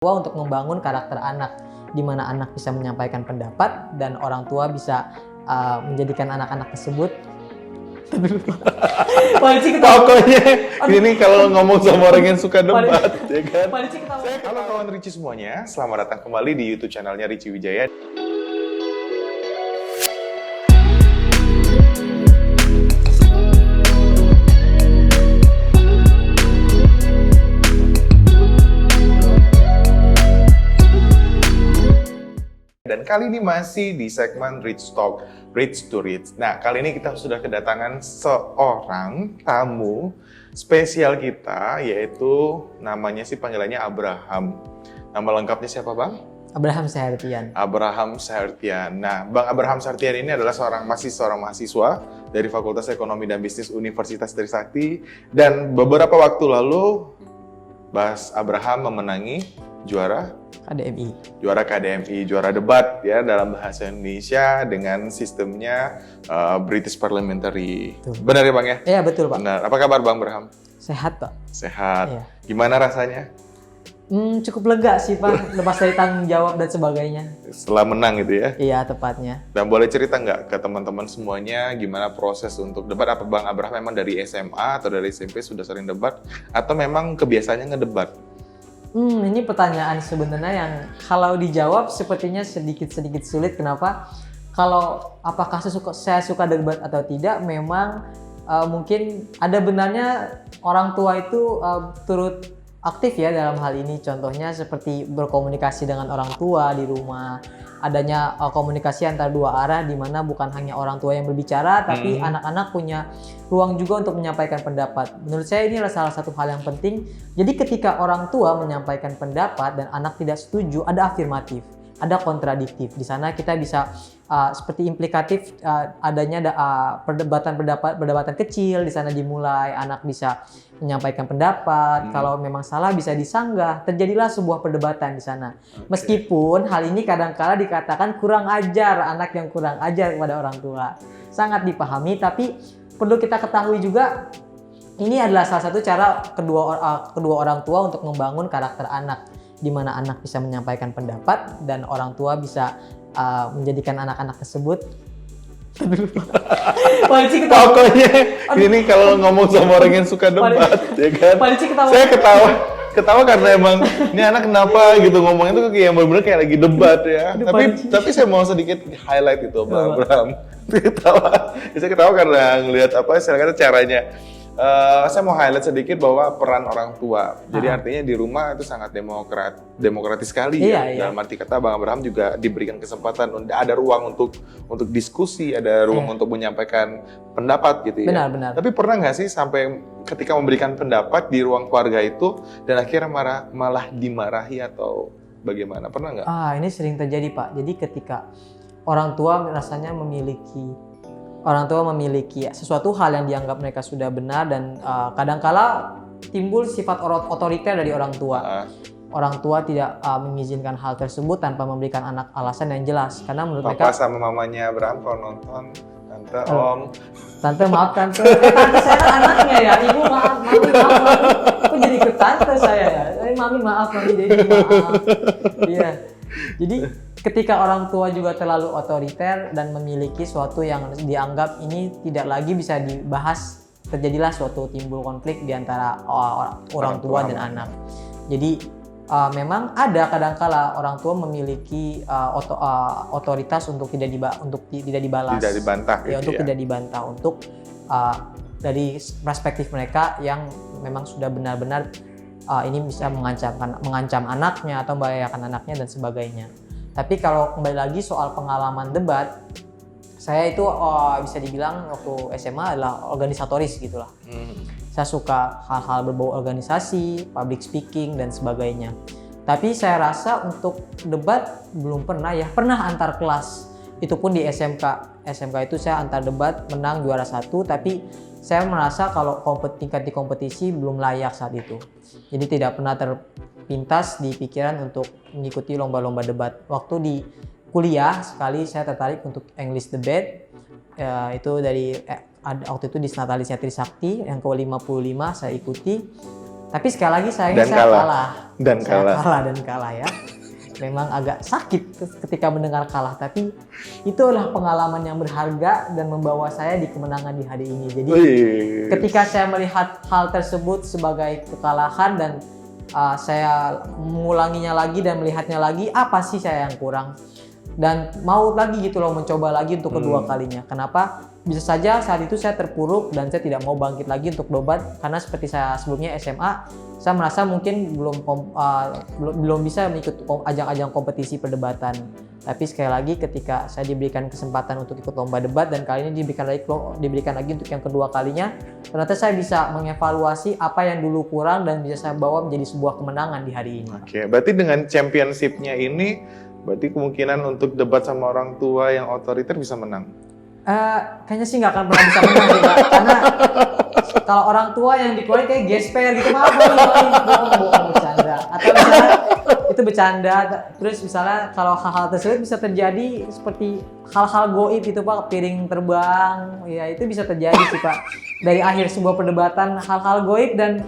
tua untuk membangun karakter anak, di mana anak bisa menyampaikan pendapat dan orang tua bisa menjadikan anak-anak tersebut. Pokoknya ini kalau ngomong sama orang yang suka debat, ya kan? Saya Halo kawan Richie semuanya, selamat datang kembali di YouTube channelnya Richie Wijaya. Dan kali ini masih di segmen Rich Talk, Rich to Rich. Nah, kali ini kita sudah kedatangan seorang tamu spesial kita, yaitu namanya sih panggilannya Abraham. Nama lengkapnya siapa, Bang? Abraham Sehertian. Abraham Sehertian. Nah, Bang Abraham Sehertian ini adalah seorang mahasiswa dari Fakultas Ekonomi dan Bisnis Universitas Trisakti. Dan beberapa waktu lalu, Bas Abraham memenangi juara KDMI, juara debat ya dalam bahasa Indonesia dengan sistemnya British Parliamentary. Betul. Benar ya Bang ya? Iya betul Pak. Benar. Apa kabar Bang Abraham? Sehat Pak. Sehat. Iya. Gimana rasanya? Cukup lega sih Pak, lepas dari tanggung jawab dan sebagainya. Setelah menang gitu ya? Iya tepatnya. Dan boleh cerita nggak ke teman-teman semuanya gimana proses untuk debat? Apa Bang Abraham memang dari SMA atau dari SMP sudah sering debat? Atau memang kebiasaannya ngedebat? Ini pertanyaan sebenarnya yang kalau dijawab sepertinya sedikit sulit. Kenapa? Kalau apakah saya suka debat atau tidak, memang mungkin ada benarnya orang tua itu turut aktif ya dalam hal ini. Contohnya seperti berkomunikasi dengan orang tua di rumah, adanya komunikasi antara dua arah di mana bukan hanya orang tua yang berbicara, tapi anak-anak punya ruang juga untuk menyampaikan pendapat. Menurut saya ini adalah salah satu hal yang penting. Jadi ketika orang tua menyampaikan pendapat dan anak tidak setuju, ada afirmatif, ada kontradiktif. Di sana kita bisa seperti implikatif, adanya perdebatan kecil di sana dimulai, anak bisa menyampaikan pendapat. Kalau memang salah bisa disanggah, terjadilah sebuah perdebatan di sana. Meskipun hal ini kadang-kala dikatakan kurang ajar, anak yang kurang ajar kepada orang tua. Sangat dipahami, tapi perlu kita ketahui juga ini adalah salah satu cara kedua orang tua untuk membangun karakter anak, di mana anak bisa menyampaikan pendapat dan orang tua bisa menjadikan anak-anak tersebut. Pokoknya ini kalau ngomong sama orang yang suka debat, ya kan? Saya ketawa karena emang ini anak kenapa gitu ngomongnya tuh kayak bener-bener kayak lagi debat ya. Tapi saya mau sedikit highlight itu Bang Abraham. Saya ketawa karena ngelihat istilahnya caranya. Saya mau highlight sedikit bahwa peran orang tua. Jadi artinya di rumah itu sangat demokratis sekali ya. Dalam arti kata Bang Abraham juga diberikan kesempatan, ada ruang untuk diskusi, ada ruang untuk menyampaikan pendapat gitu ya. Benar. Tapi pernah nggak sih sampai ketika memberikan pendapat di ruang keluarga itu dan akhirnya malah dimarahi atau bagaimana? Pernah nggak? Ini sering terjadi Pak. Jadi ketika orang tua rasanya memiliki sesuatu hal yang dianggap mereka sudah benar dan kadangkala timbul sifat otoriter dari orang tua. Orang tua tidak mengizinkan hal tersebut tanpa memberikan anak alasan yang jelas. Karena menurut mereka... Papa sama mamanya Abraham kalau nonton, Tante, Om. Tante maaf Tante. Tante saya kan anaknya ya. Ibu maaf, Mami maaf. Kok jadi ke Tante saya ya? Mami maaf, Mami Dedi maaf. Iya. Jadi ketika orang tua juga terlalu otoriter dan memiliki suatu yang dianggap ini tidak lagi bisa dibahas, terjadilah suatu timbul konflik di antara orang tua dan anak. Jadi memang ada kadangkala orang tua memiliki otoritas untuk tidak dibalas, tidak dibantah, tidak dibantah untuk dari perspektif mereka yang memang sudah benar-benar ini bisa mengancam anaknya atau membahayakan anaknya dan sebagainya. Tapi kalau kembali lagi soal pengalaman debat, saya itu bisa dibilang waktu SMA adalah organisatoris gitulah. Saya suka hal-hal berbau organisasi, public speaking dan sebagainya. Tapi saya rasa untuk debat belum pernah ya. Pernah antar kelas, itu pun di SMK. SMK itu saya antar debat, menang juara 1, tapi saya merasa kalau tingkat di kompetisi belum layak saat itu. Jadi tidak pernah terpintas di pikiran untuk mengikuti lomba-lomba debat. Waktu di kuliah sekali saya tertarik untuk English debate. Itu dari waktu itu di Natalisnya Trisakti yang ke-55 saya ikuti. Tapi sekali lagi saya Dan kalah. Saya kalah dan kalah ya. Memang agak sakit ketika mendengar kalah, tapi itu adalah pengalaman yang berharga dan membawa saya di kemenangan di hari ini. Jadi ketika saya melihat hal tersebut sebagai kekalahan dan saya mengulanginya lagi dan melihatnya lagi, apa sih saya yang kurang? Dan mau lagi gitu loh, mencoba lagi untuk kedua kalinya. Kenapa? Bisa saja saat itu saya terpuruk dan saya tidak mau bangkit lagi untuk debat, karena seperti saya sebelumnya SMA, saya merasa mungkin belum bisa mengikut ajang-ajang kompetisi perdebatan. Tapi sekali lagi ketika saya diberikan kesempatan untuk ikut lomba debat dan kali ini diberikan lagi untuk yang kedua kalinya, ternyata saya bisa mengevaluasi apa yang dulu kurang dan bisa saya bawa menjadi sebuah kemenangan di hari ini. Oke, berarti dengan championship-nya ini, berarti kemungkinan untuk debat sama orang tua yang otoriter bisa menang? Kayaknya sih nggak akan pernah bisa menang sih, Pak. Karena kalau orang tua yang dikeluarin kayak gesper gitu, bohong bercanda. Atau misalnya itu bercanda, terus misalnya kalau hal-hal tersebut bisa terjadi seperti hal-hal goib itu Pak, piring terbang, ya itu bisa terjadi sih Pak. Dari akhir sebuah perdebatan, hal-hal goib dan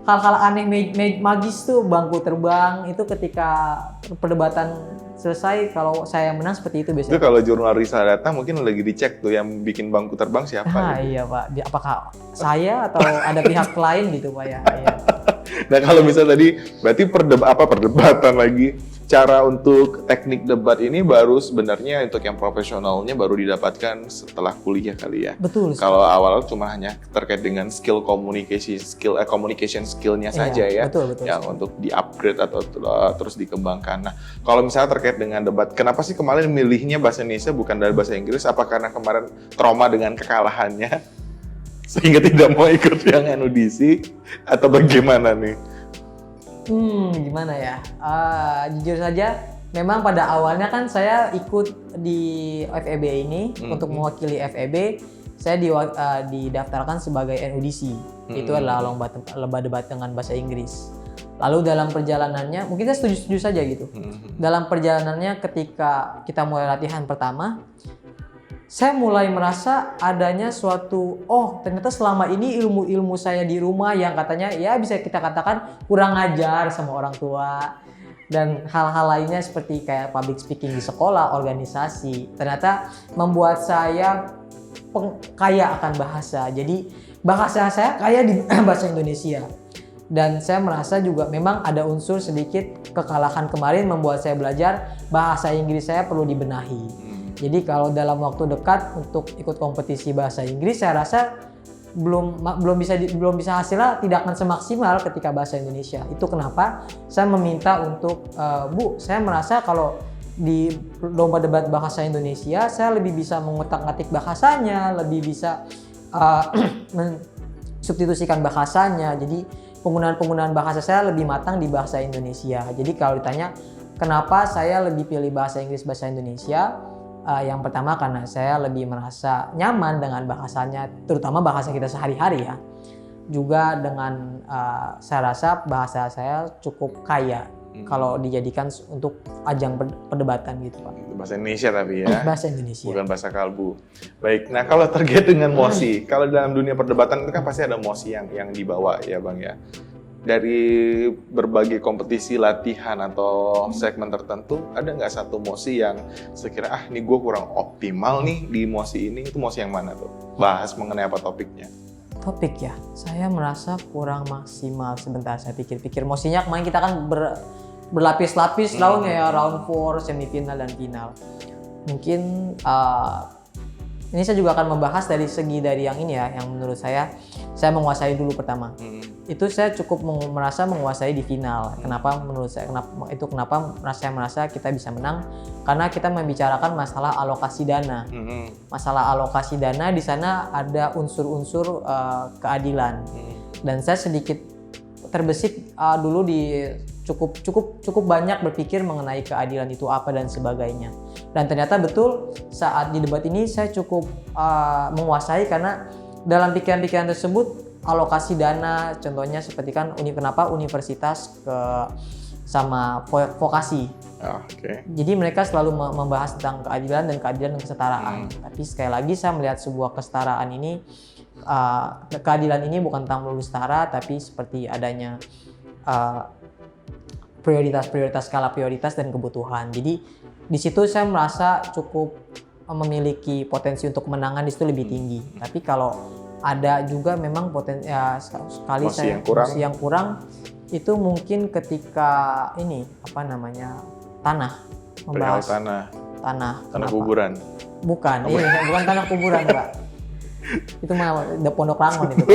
hal-hal aneh magis tuh, bangku terbang, itu ketika perdebatan selesai, kalau saya menang seperti itu biasanya. Itu kalau jurnalis datang mungkin lagi dicek tuh yang bikin bangku terbang siapa? Iya Pak, apakah saya atau ada pihak lain gitu Pak ya? Iya. Nah kalau misalnya tadi berarti perdebatan lagi, cara untuk teknik debat ini baru sebenarnya untuk yang profesionalnya baru didapatkan setelah kuliah kali ya. Betul. Kalau awal cuma hanya terkait dengan skill communication skillnya saja ya, betul. yang untuk di-upgrade atau terus dikembangkan. Nah kalau misalnya terkait dengan debat, kenapa sih kemarin milihnya bahasa Indonesia bukan dari bahasa Inggris? Apa karena kemarin trauma dengan kekalahannya sehingga tidak mau ikut yang NUDC atau bagaimana nih? Gimana ya? Jujur saja, memang pada awalnya kan saya ikut di FEB ini untuk mewakili FEB. Saya didaftarkan sebagai NUDC. Itu adalah lomba debat dengan bahasa Inggris. Lalu dalam perjalanannya, mungkin saya setuju saja gitu. Dalam perjalanannya ketika kita mulai latihan pertama, saya mulai merasa adanya suatu, ternyata selama ini ilmu-ilmu saya di rumah yang katanya ya bisa kita katakan kurang ajar sama orang tua dan hal-hal lainnya seperti kayak public speaking di sekolah, organisasi, ternyata membuat saya kaya akan bahasa. Jadi bahasa saya kaya di bahasa Indonesia. Dan saya merasa juga memang ada unsur sedikit kekalahan kemarin membuat saya belajar bahasa Inggris saya perlu dibenahi. Jadi kalau dalam waktu dekat untuk ikut kompetisi bahasa Inggris, saya rasa belum bisa hasilnya tidak akan semaksimal ketika bahasa Indonesia. Itu kenapa saya meminta untuk Bu, saya merasa kalau di lomba debat bahasa Indonesia saya lebih bisa mengutak-atik bahasanya, lebih bisa mensubstitusikan bahasanya. Jadi penggunaan bahasa saya lebih matang di bahasa Indonesia. Jadi kalau ditanya kenapa saya lebih pilih bahasa Inggris bahasa Indonesia, yang pertama karena saya lebih merasa nyaman dengan bahasanya, terutama bahasa kita sehari-hari ya. Juga dengan saya rasa bahasa saya cukup kaya kalau dijadikan untuk ajang perdebatan gitu Pak. Bahasa Indonesia tapi ya? Bahasa Indonesia. Bukan bahasa kalbu. Baik, nah kalau terkait dengan mosi, kalau dalam dunia perdebatan itu kan pasti ada mosi yang dibawa ya Bang ya. Dari berbagai kompetisi latihan atau segmen tertentu, ada nggak satu mosi yang sekira ini gue kurang optimal nih di mosi ini, itu mosi yang mana tuh? Bahas mengenai apa topiknya? Topik ya, saya merasa kurang maksimal. Sebentar saya pikir-pikir. Mosinya kemarin kita kan berlapis-lapis roundnya ya, round 4, semifinal dan final. Mungkin ini saya juga akan membahas dari yang ini ya, yang menurut saya menguasai dulu pertama. Itu saya cukup merasa menguasai di final. Kenapa menurut saya kenapa saya merasa kita bisa menang? Karena kita membicarakan masalah alokasi dana. Masalah alokasi dana di sana ada unsur-unsur keadilan. Dan saya sedikit terbesit dulu di cukup banyak berpikir mengenai keadilan itu apa dan sebagainya. Dan ternyata betul saat di debat ini saya cukup menguasai, karena dalam pikiran-pikiran tersebut alokasi dana, contohnya seperti kan kenapa universitas sama vokasi. Jadi mereka selalu membahas tentang keadilan dan kesetaraan. Tapi sekali lagi saya melihat sebuah kesetaraan ini keadilan ini bukan tentang melulu setara, tapi seperti adanya prioritas, skala prioritas dan kebutuhan. Jadi di situ saya merasa cukup memiliki potensi untuk kemenangan di situ lebih tinggi. Tapi kalau ada juga memang sekali Masih yang kurang itu mungkin ketika ini tanah, membahas tanah kuburan. Bukan tanah kuburan, Pak. Itu mah Pondok Rangon itu.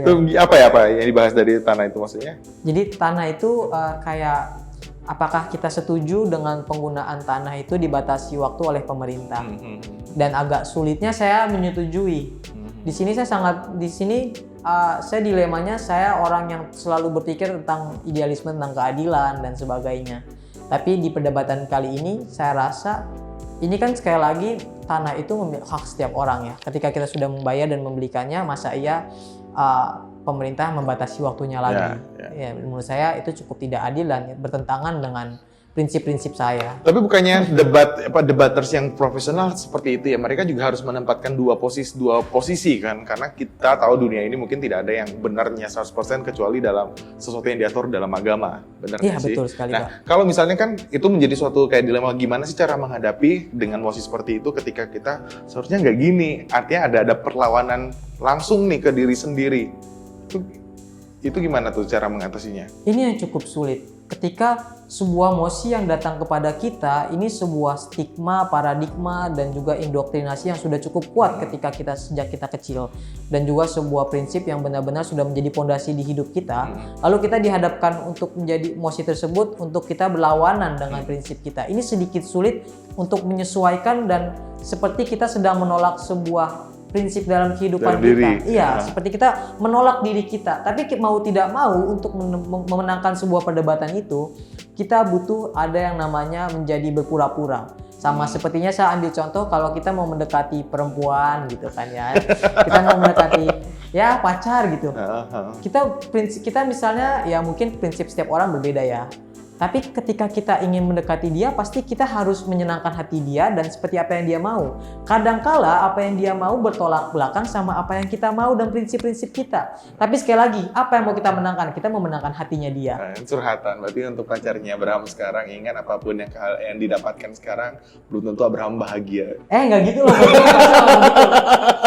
Itu apa yang dibahas dari tanah itu maksudnya? Jadi tanah itu kayak apakah kita setuju dengan penggunaan tanah itu dibatasi waktu oleh pemerintah? Dan agak sulitnya saya menyetujui. Di sini saya dilemanya, saya orang yang selalu berpikir tentang idealisme, tentang keadilan dan sebagainya. Tapi di perdebatan kali ini saya rasa ini kan sekali lagi tanah itu hak setiap orang ya. Ketika kita sudah membayar dan membelikannya, masa iya pemerintah membatasi waktunya lagi? Ya, menurut saya itu cukup tidak adil dan bertentangan dengan prinsip-prinsip saya. Tapi bukannya debaters yang profesional seperti itu ya, mereka juga harus menempatkan dua posisi kan, karena kita tahu dunia ini mungkin tidak ada yang benarnya 100% kecuali dalam sesuatu yang diatur dalam agama, benar Iya, sih? betul sekali, Nah, kalau misalnya kan itu menjadi suatu kayak dilema, gimana sih cara menghadapi dengan posisi seperti itu ketika kita seharusnya nggak gini, artinya ada perlawanan langsung nih ke diri sendiri. Itu gimana tuh cara mengatasinya? Ini yang cukup sulit. Ketika sebuah mosi yang datang kepada kita, ini sebuah stigma, paradigma, dan juga indoktrinasi yang sudah cukup kuat ketika sejak kita kecil. Dan juga sebuah prinsip yang benar-benar sudah menjadi pondasi di hidup kita. Lalu kita dihadapkan untuk menjadi mosi tersebut, untuk kita berlawanan dengan prinsip kita. Ini sedikit sulit untuk menyesuaikan dan seperti kita sedang menolak sebuah prinsip dalam kehidupan kita. Iya, seperti kita menolak diri kita. Tapi mau tidak mau untuk memenangkan sebuah perdebatan itu, kita butuh ada yang namanya menjadi berpura-pura. Sama sepertinya saya ambil contoh kalau kita mau mendekati perempuan gitu kan ya. Kita mau mendekati ya pacar gitu. Kita misalnya ya mungkin prinsip setiap orang berbeda ya. Tapi ketika kita ingin mendekati dia, pasti kita harus menyenangkan hati dia dan seperti apa yang dia mau. Kadangkala apa yang dia mau bertolak belakang sama apa yang kita mau dan prinsip-prinsip kita. Tapi sekali lagi, apa yang mau kita menangkan? Kita mau menangkan hatinya dia. Curhatan, berarti untuk pacarnya Abraham sekarang, ingat apapun yang didapatkan sekarang, belum tentu Abraham bahagia. Nggak gitu loh,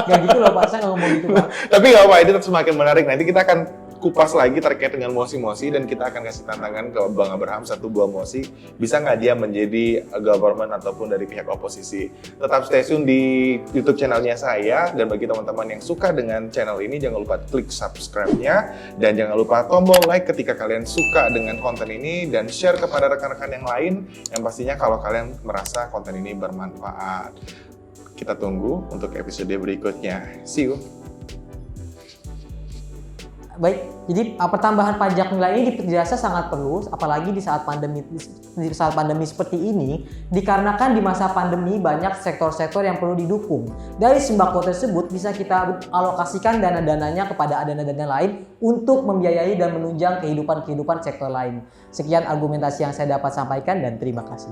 nggak gitu loh Pak, saya nggak ngomong gitu Pak. Tapi nggak apa, itu semakin menarik. Nanti kita akan kupas lagi terkait dengan mosi-mosi dan kita akan kasih tantangan ke Bang Abraham satu buah mosi, bisa nggak dia menjadi government ataupun dari pihak oposisi. Tetap stay tune di YouTube channelnya saya, dan bagi teman-teman yang suka dengan channel ini jangan lupa klik subscribe-nya dan jangan lupa tombol like ketika kalian suka dengan konten ini dan share kepada rekan-rekan yang lain yang pastinya kalau kalian merasa konten ini bermanfaat. Kita tunggu untuk episode berikutnya. See you. Baik, jadi pertambahan pajak nilai ini dirasa sangat perlu, apalagi di saat pandemi seperti ini, dikarenakan di masa pandemi banyak sektor-sektor yang perlu didukung. Dari sembako tersebut bisa kita alokasikan dana-dananya kepada dana-dana lain untuk membiayai dan menunjang kehidupan sektor lain. Sekian argumentasi yang saya dapat sampaikan dan terima kasih.